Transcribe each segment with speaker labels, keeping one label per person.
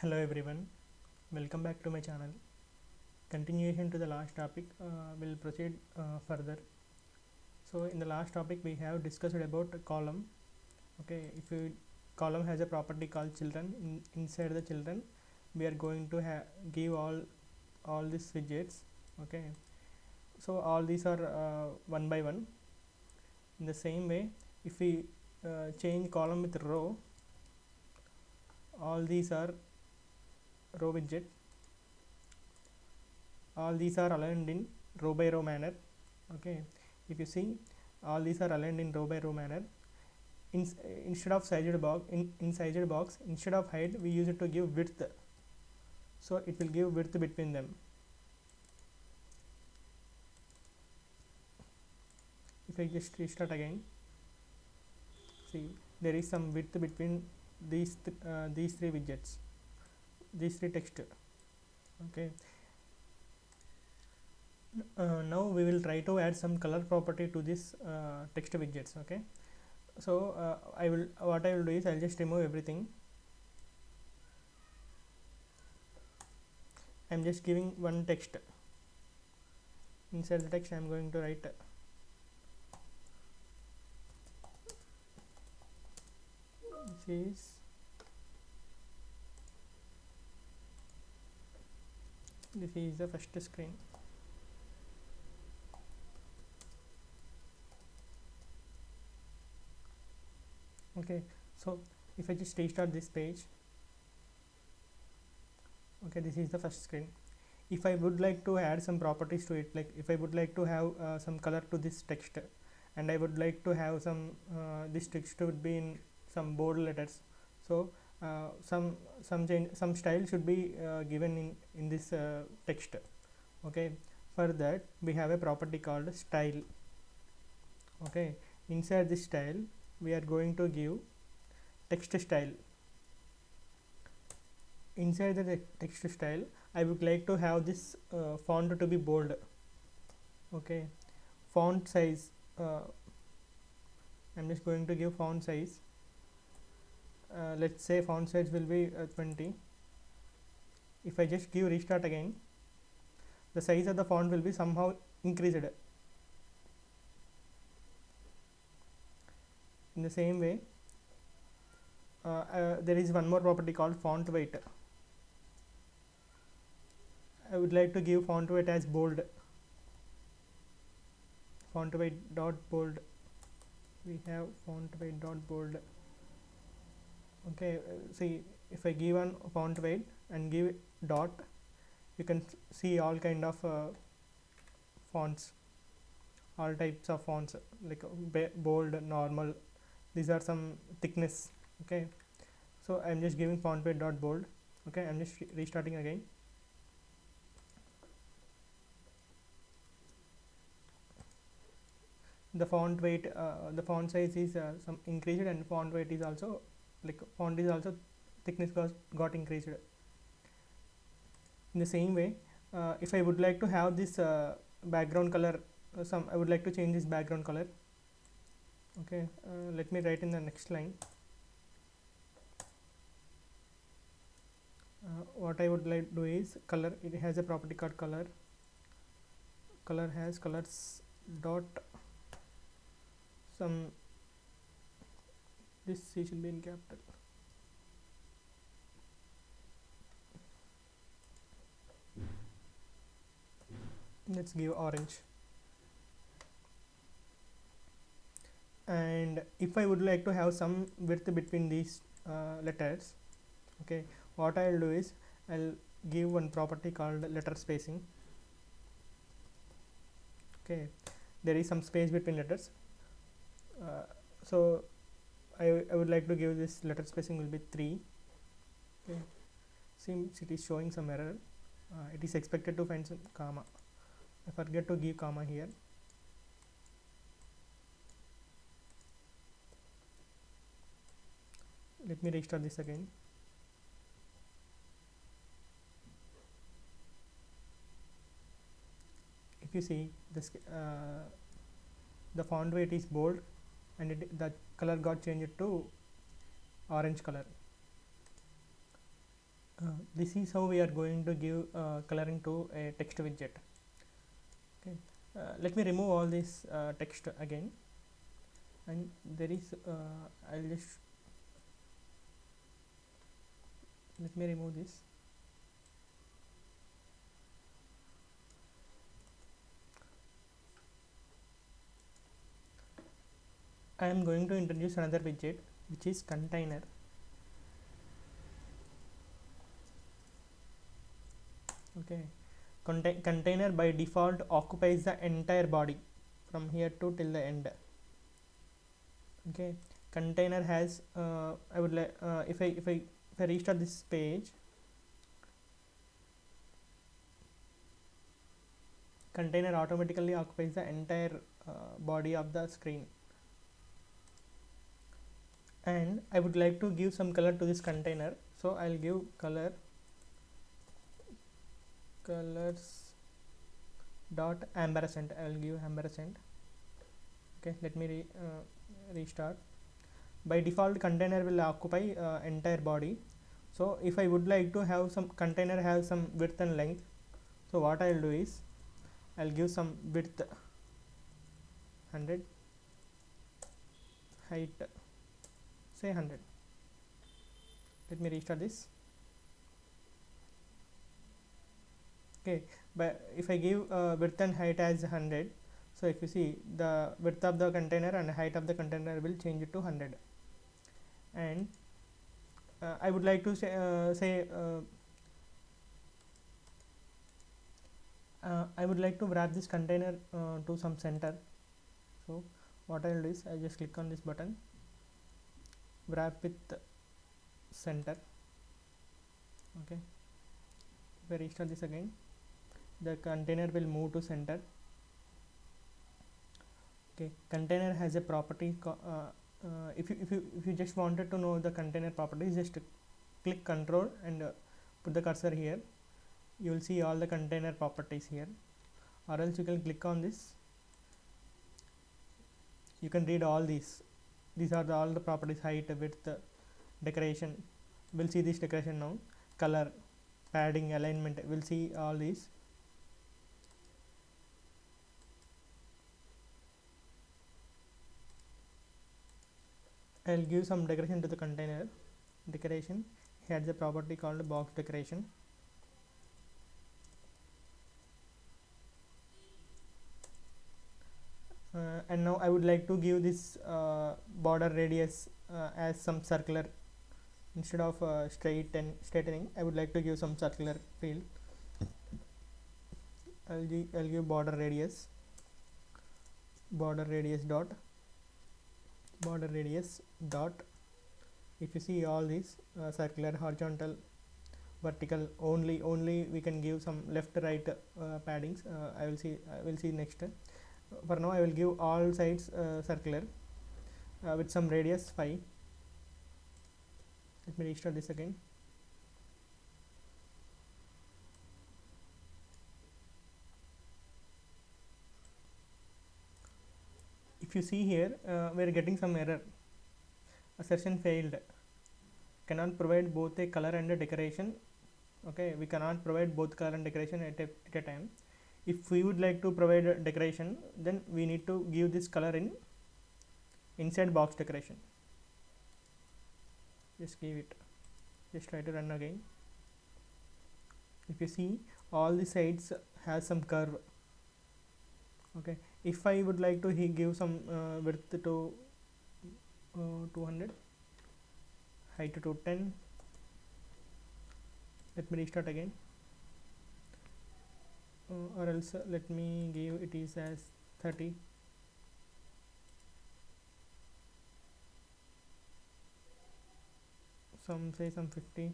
Speaker 1: Hello everyone, welcome back to my channel. Continuation to the last topic, we'll proceed further. So in the last topic we have discussed about a column. Okay, if you column has a property called children, inside the children we are going to give all these widgets. Okay, so all these are one by one. In the same way, if we change column with row, all these are row widget. All these are aligned in row by row manner. Okay, if you see, all these are aligned in row by row manner. Instead of sized box, in sized box, instead of height we use it to give width, so it will give width between them. If I just restart again, see, there is some width between these three widgets, these three text. Okay, now we will try to add some color property to this text widgets. Okay, so what I will do is I'll just remove everything. I'm just giving one text. Inside the text I'm going to write this is the first screen. Okay, so if I just restart this page, okay, this is the first screen. If I would like to add some properties to it, like if I would like to have some color to this text, and I would like to have some this text would be in some bold letters, so some style should be given in this text. Okay, for that we have a property called style. Okay, inside this style we are going to give text style. Inside the text style I would like to have this font to be bold. Okay, font size, I'm just going to give font size, let's say font size will be 20. If I just give restart again, the size of the font will be somehow increased. In the same way, there is one more property called font weight. I would like to give font weight as bold. Font weight dot bold. We have font weight dot bold. Okay, see, if I give one font weight and give dot, you can see all kind of fonts, all types of fonts, like bold, normal. These are some thickness. Okay, so I'm just giving font weight dot bold. Okay, I'm just restarting again. The font weight, the font size is some increased, and font weight is also, like, font is also thickness got increased. In the same way, if I would like to have this background color, I would like to change this background color. Okay, let me write in the next line. What I would like to do is color. It has a property called color. Color has colors dot some, this C should be in capital. Let's give orange. And if I would like to have some width between these letters, okay, what I'll do is I'll give one property called letter spacing. Okay, there is some space between letters, so I would like to give this letter spacing will be 3. Okay, seems it is showing some error. It is expected to find some comma. I forget to give comma here. Let me restart this again. If you see this, the font weight is bold, and the color got changed to orange color. this is how we are going to give coloring to a text widget. Okay, let me remove all this text again, and there is I'll just let me remove this. I am going to introduce another widget which is container. Okay, container by default occupies the entire body from here to till the end. Okay, container has I would like if I restart this page, container automatically occupies the entire body of the screen, and I would like to give some color to this container, so I'll give colors dot ampersand. I will give ampersand. Okay, let me restart. By default, container will occupy entire body. So if I would like to have some container have some width and length, so what I'll do is I'll give some width 100, height say 100. Let me restart this. Okay, but if I give width and height as 100, so if you see, the width of the container and height of the container will change it to 100. And I would like to say I would like to wrap this container to some center. So what I will do is I just click on this button, wrap with center. Okay, if I restart this again, the container will move to center. Okay, container has a property if you just wanted to know the container properties, just click control and put the cursor here. You will see all the container properties here, or else you can click on this. You can read all these are all the properties: height, width, decoration. We'll see this decoration now. Color, padding, alignment, we'll see all these. I'll give some decoration to the container. Decoration has a property called box decoration. And now I would like to give this border radius as some circular. Instead of straightening, I would like to give some circular field. I'll give border radius dot. If you see all these circular, horizontal, vertical, only we can give some left right paddings. I will see next. For now I will give all sides circular with some radius 5. Let me restart this again. If you see here, we are getting some error. Assertion failed. Cannot provide both a color and a decoration. Okay, we cannot provide both color and decoration at a time. If we would like to provide a decoration, then we need to give this color inside box decoration. Just give it. Just try to run again. If you see, all the sides has some curve. Okay, if I would like to give some width to 200, height to 10. Let me restart again. Or else let me give it is as 30. Some 50.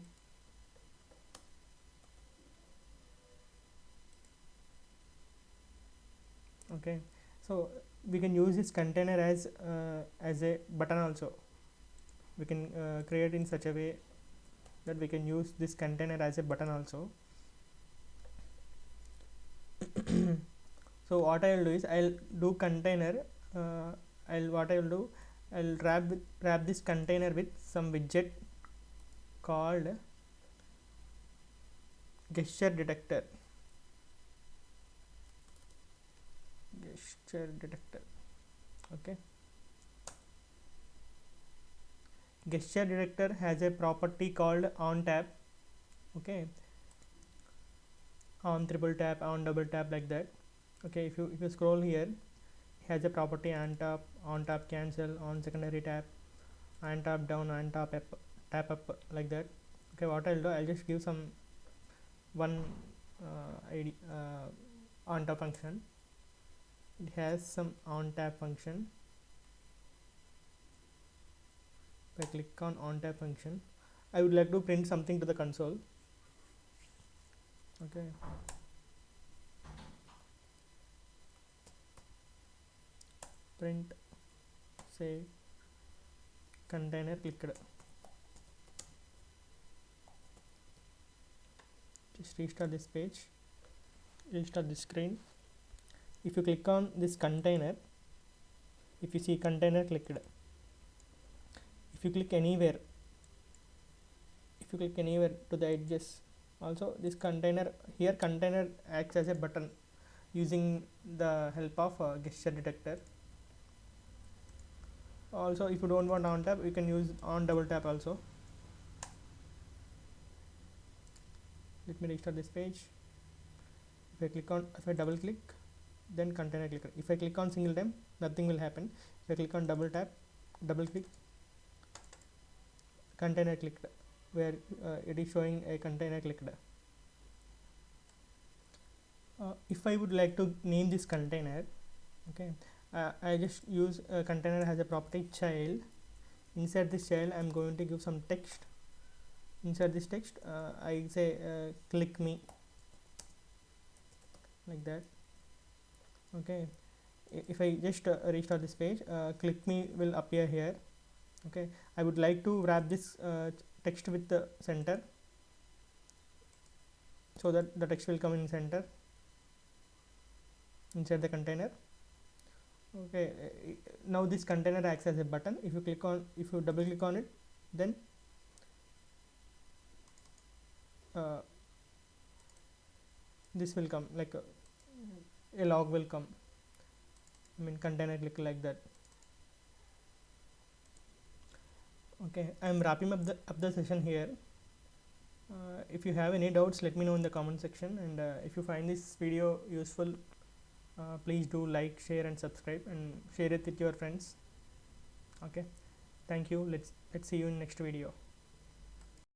Speaker 1: Okay, so we can use this container as a button also. We can create in such a way that we can use this container as a button also. So what I will do is I'll do container. I'll wrap this container with some widget called gesture detector. Gesture detector. Okay. Gesture detector has a property called on tap. Okay, on triple tap, on double tap, like that. Okay, if you scroll here, it has a property on tap cancel, on secondary tap, on tap down, on tap up, like that. Okay, what I'll do, I'll just give some one ID on tap function. It has some on tap function. If I click on tap function, I would like to print something to the console. Okay, print, say, container clicked. Just restart this page, restart this screen. If you click on this container, if you see container clicked, if you click anywhere to the edges, also this container, here container acts as a button using the help of gesture detector. Also, if you don't want on tap, you can use on double tap also. Let me restart this page. If I double click, then container clicker. If I click on single time, nothing will happen. If I click on double click, container clicked, where it is showing a container clicked. If I would like to name this container, okay, I just use a container has a property child. Inside this child, I'm going to give some text. Inside this text, I say click me, like that. Okay, if I just restart this page, click me will appear here. Okay, I would like to wrap this text with the center, so that the text will come in center inside the container. Okay, now this container acts as a button. If you double click on it, then this will come, like a log will come. I mean, container click, like that. Okay, I am wrapping up the session here. If you have any doubts, let me know in the comment section, and if you find this video useful, please do like, share and subscribe, and share it with your friends. Okay, thank you. Let's see you in next video.